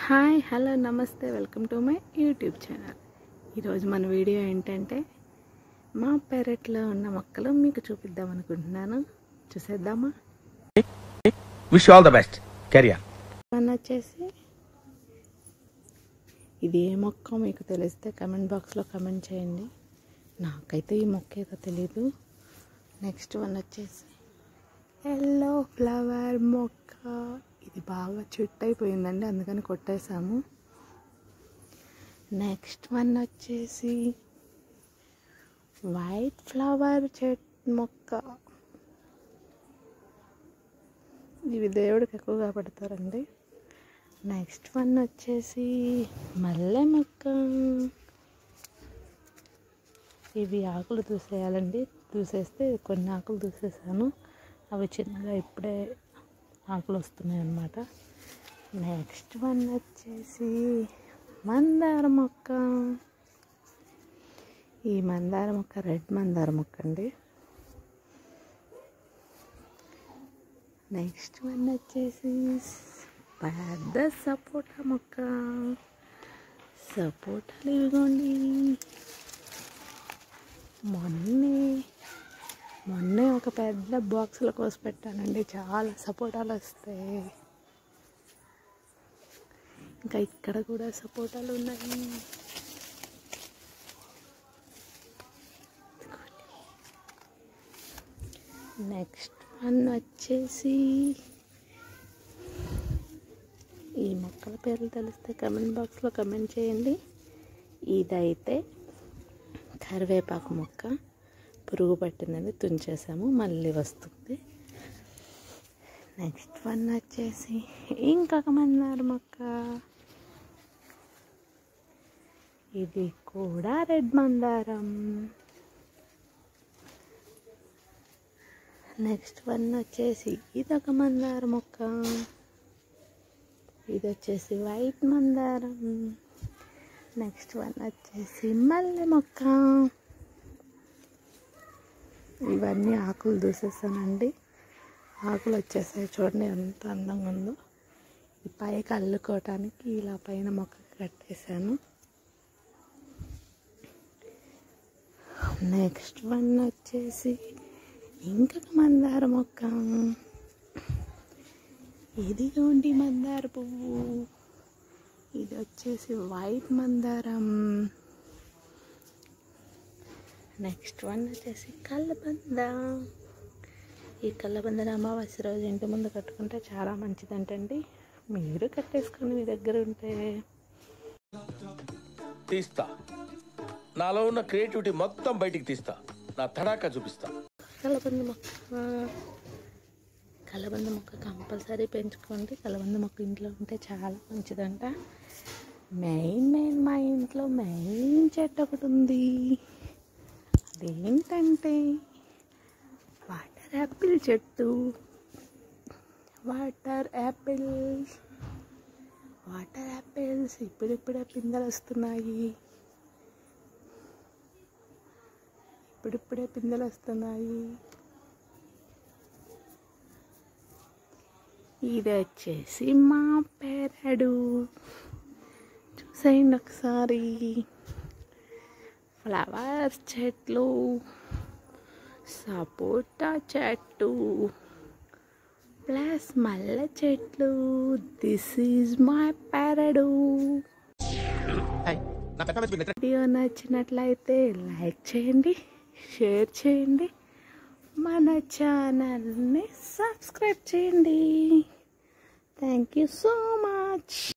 Hi hello నమస్తే welcome to my YouTube channel. ఈరోజు మన వీడియో ఏంటంటే మా పెరట్లో ఉన్న మొక్కలు మీకు చూపిద్దాం అనుకుంటున్నాను. చూసేద్దామా? Wish all the best. Career one వచ్చేసి ఇది ఏ మొక్క మీకు తెలిస్తే కమెంట్ బాక్స్లో కమెంట్ చేయండి. నాకైతే ఈ మొక్క ఏదో తెలీదు. నెక్స్ట్ వన్ వచ్చేసి ఎల్లో ఫ్లవర్ మొక్క. ఇది బాగా చెట్టు అయిపోయిందండి, అందుకని కొట్టేసాము. నెక్స్ట్ వన్ వచ్చేసి వైట్ ఫ్లవర్ మొక్క. ఇవి దేవుడికి ఎక్కువగా పెడతారండి. నెక్స్ట్ వన్ వచ్చేసి మల్లె మొక్క. ఇవి ఆకులు దూసేయాలండి, దూసేస్తే కొన్ని ఆకులు దూసేసాను. అవి చిన్నగా ఇప్పుడే ఆకులు వస్తున్నాయి అన్నమాట. నెక్స్ట్ వన్ వచ్చేసి మందార మొక్క. ఈ మందార మొక్క రెడ్ మందార మొక్క అండి. నెక్స్ట్ వన్ వచ్చేసి పెద్ద సపోటా మొక్క. సపోటాలు ఇవిగోండి. మొన్నే ఒక పెద్ద బాక్స్లో కోసి పెట్టానండి. చాలా సపోటాలు వస్తాయి. ఇంకా ఇక్కడ కూడా సపోటాలు ఉన్నాయి. నెక్స్ట్ వన్ వచ్చేసి ఈ మొక్కల పేర్లు తెలిస్తే కమెంట్ బాక్స్లో కమెంట్ చేయండి. ఇదైతే కరివేపాకు మొక్క. పురుగు పట్టిందని తుంచేసాము, మళ్ళీ వస్తుంది. నెక్స్ట్ వన్ వచ్చేసి ఇంకొక మందార మొక్క. ఇది కూడా రెడ్ మందారం. నెక్స్ట్ వన్ వచ్చేసి ఇదొక మందార మొక్క. ఇది వచ్చేసి వైట్ మందారం. నెక్స్ట్ వన్ వచ్చేసి మల్లె మొక్క. ఇవన్నీ ఆకులు దూసేసానండి. ఆకులు వచ్చేసాయి, చూడండి ఎంత అందంగా ఉందో. ఈ పైకి అల్లుకోవటానికి ఇలా పైన మొక్క కట్టేశాను. నెక్స్ట్ వన్ వచ్చేసి ఇంకొక మందార మొక్క. ఇదిగోండి మందార పువ్వు. ఇది వచ్చేసి వైట్ మందారం. నెక్స్ట్ వన్ వచ్చేసి కలబంద. ఈ కలబందను అమావాస్య రోజు ఇంటి ముందు కట్టుకుంటే చాలా మంచిదంటండి. మీరు కట్టేసుకొని మీ దగ్గర ఉంటే. తీస్తా, నాలో ఉన్న క్రియేటివిటీ మొత్తం బయటికి తీస్తా, నా తడాకా చూపిస్తా. కలబంద మొక్క కంపల్సరీ పెంచుకోండి. కలబంద మొక్క ఇంట్లో ఉంటే చాలా మంచిదంట. మెయిన్ మా ఇంట్లో మెయిన్ చెట్టు ఒకటి ఉంది. అదేంటంటే వాటర్ యాపిల్ చెట్టు. వాటర్ యాపిల్స్ ఇప్పుడిప్పుడే పిందెలు వస్తున్నాయి. ఇది వచ్చేసి మా పెరడు. చూసేయండి ఒకసారి. ఫ్లవర్స్ చెట్లు, సపోటా చెట్టు ప్లస్ మల్లె చెట్లు. దిస్ ఈజ్ మై పెరడు. వీడియో నచ్చినట్లయితే లైక్ చేయండి, షేర్ చేయండి, మన ఛానల్ని సబ్స్క్రైబ్ చేయండి. Thank you so much.